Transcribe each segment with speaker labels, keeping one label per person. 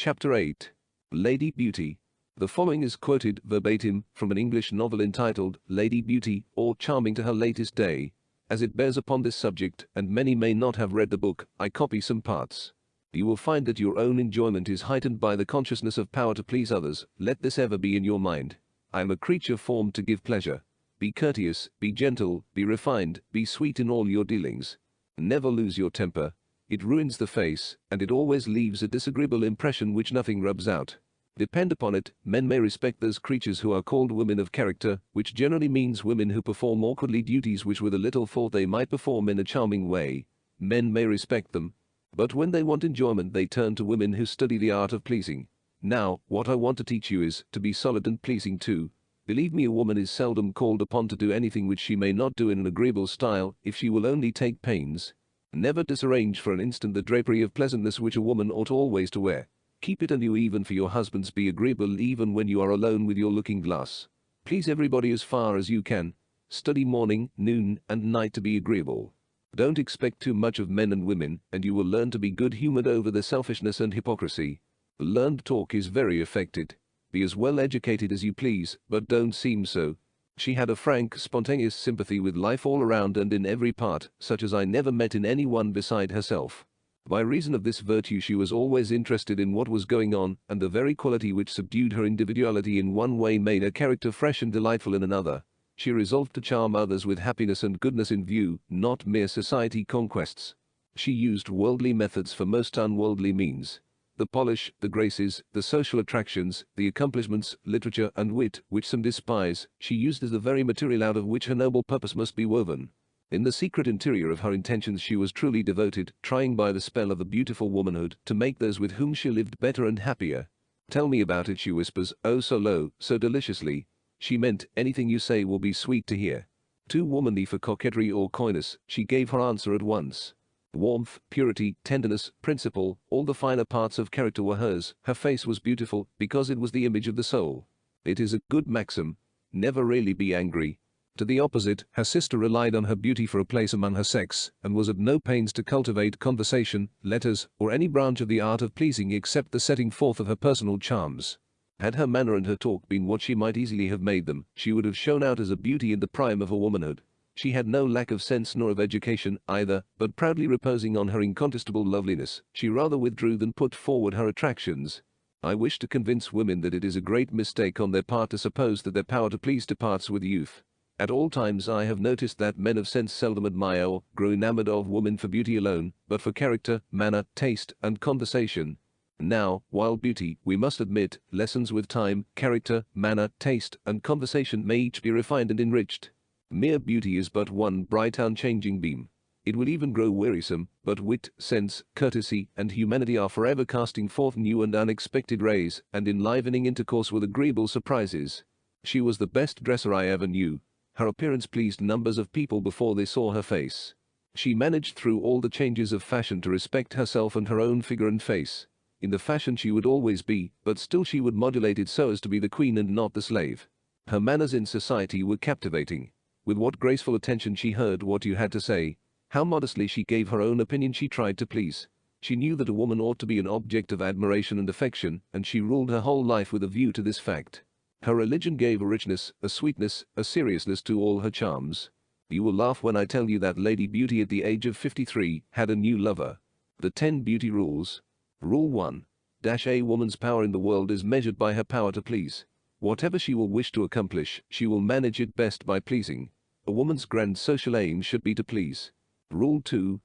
Speaker 1: Chapter 8. Lady Beauty. The following is quoted verbatim from an English novel entitled Lady Beauty, or Charming to Her Latest Day. As it bears upon this subject, and many may not have read the book, I copy some parts. You will find that your own enjoyment is heightened by the consciousness of power to please others. Let this ever be in your mind. I am a creature formed to give pleasure. Be courteous, be gentle, be refined, be sweet in all your dealings. Never lose your temper. It ruins the face, and it always leaves a disagreeable impression which nothing rubs out. Depend upon it, men may respect those creatures who are called women of character, which generally means women who perform awkwardly duties which with a little thought they might perform in a charming way. Men may respect them, but when they want enjoyment they turn to women who study the art of pleasing. Now, what I want to teach you is to be solid and pleasing too. Believe me, a woman is seldom called upon to do anything which she may not do in an agreeable style, if she will only take pains. Never disarrange for an instant the drapery of pleasantness which a woman ought always to wear. Keep it anew even for your husbands. Be agreeable even when you are alone with your looking-glass. Please everybody as far as you can. Study morning, noon, and night to be agreeable. Don't expect too much of men and women, and you will learn to be good-humored over their selfishness and hypocrisy. Learned talk is very affected. Be as well educated as you please, but don't seem so. She had a frank, spontaneous sympathy with life all around and in every part, such as I never met in any one beside herself. By reason of this virtue she was always interested in what was going on, and the very quality which subdued her individuality in one way made her character fresh and delightful in another. She resolved to charm others with happiness and goodness in view, not mere society conquests. She used worldly methods for most unworldly means. The polish, the graces, the social attractions, the accomplishments, literature and wit, which some despise, she used as the very material out of which her noble purpose must be woven. In the secret interior of her intentions she was truly devoted, trying by the spell of the beautiful womanhood to make those with whom she lived better and happier. Tell me about it, she whispers, oh so low, so deliciously. She meant, anything you say will be sweet to hear. Too womanly for coquetry or coyness, she gave her answer at once. Warmth, purity, tenderness, principle, all the finer parts of character were hers. Her face was beautiful, because it was the image of the soul. It is a good maxim, never really be angry. To the opposite, her sister relied on her beauty for a place among her sex, and was at no pains to cultivate conversation, letters, or any branch of the art of pleasing except the setting forth of her personal charms. Had her manner and her talk been what she might easily have made them, she would have shone out as a beauty in the prime of her womanhood. She had no lack of sense nor of education either, but proudly reposing on her incontestable loveliness, she rather withdrew than put forward her attractions. I wish to convince women that it is a great mistake on their part to suppose that their power to please departs with youth. At all times I have noticed that men of sense seldom admire or grow enamored of women for beauty alone, but for character, manner, taste, and conversation. Now, while beauty, we must admit, lessens with time, character, manner, taste, and conversation may each be refined and enriched. Mere beauty is but one bright unchanging beam. It will even grow wearisome, but wit, sense, courtesy, and humanity are forever casting forth new and unexpected rays, and enlivening intercourse with agreeable surprises. She was the best dresser I ever knew. Her appearance pleased numbers of people before they saw her face. She managed through all the changes of fashion to respect herself and her own figure and face. In the fashion she would always be, but still she would modulate it so as to be the queen and not the slave. Her manners in society were captivating. With what graceful attention she heard what you had to say. How modestly she gave her own opinion she tried to please. She knew that a woman ought to be an object of admiration and affection, and she ruled her whole life with a view to this fact. Her religion gave a richness, a sweetness, a seriousness to all her charms. You will laugh when I tell you that Lady Beauty at the age of 53 had a new lover. The 10 Beauty Rules. Rule 1. A woman's power in the world is measured by her power to please. Whatever she will wish to accomplish, she will manage it best by pleasing. A woman's grand social aim should be to please. Rule 2.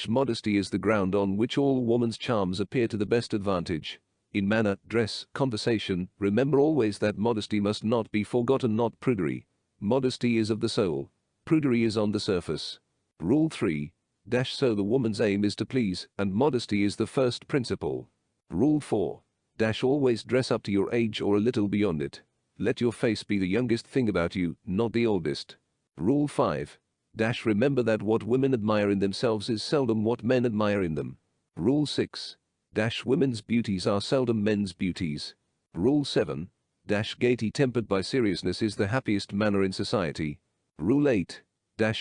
Speaker 1: Modesty is the ground on which all woman's charms appear to the best advantage. In manner, dress, conversation, remember always that modesty must not be forgotten, not prudery. Modesty is of the soul. Prudery is on the surface. Rule 3. So the woman's aim is to please, and modesty is the first principle. Rule 4. Always dress up to your age or a little beyond it. Let your face be the youngest thing about you, not the oldest. Rule 5. Remember that what women admire in themselves is seldom what men admire in them. Rule 6. Women's beauties are seldom men's beauties. Rule 7. Gaiety tempered by seriousness is the happiest manner in society. Rule 8.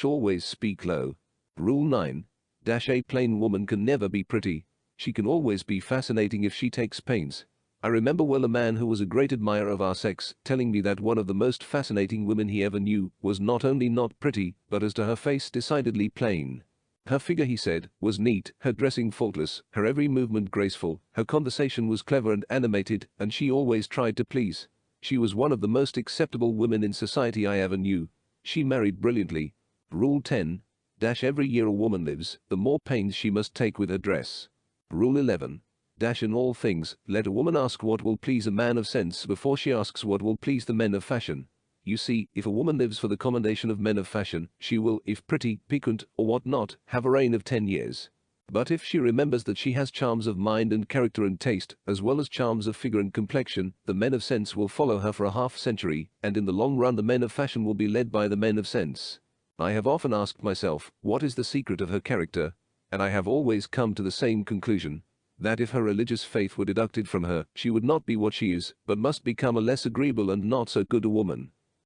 Speaker 1: Always speak low. Rule 9. A plain woman can never be pretty. She can always be fascinating if she takes pains. I remember well a man who was a great admirer of our sex telling me that one of the most fascinating women he ever knew was not only not pretty, but as to her face decidedly plain. Her figure, he said, was neat, her dressing faultless, her every movement graceful, her conversation was clever and animated, and she always tried to please. She was one of the most acceptable women in society I ever knew. She married brilliantly. Rule 10. Every year a woman lives, the more pains she must take with her dress. Rule 11. In all things, let a woman ask what will please a man of sense before she asks what will please the men of fashion. You see, if a woman lives for the commendation of men of fashion, she will, if pretty, piquant, or what not, have a reign of 10 years. But if she remembers that she has charms of mind and character and taste, as well as charms of figure and complexion, the men of sense will follow her for a half-century, and in the long run the men of fashion will be led by the men of sense. I have often asked myself, what is the secret of her character? And I have always come to the same conclusion. That if her religious faith were deducted from her, she would not be what she is, but must become a less agreeable and not so good a woman.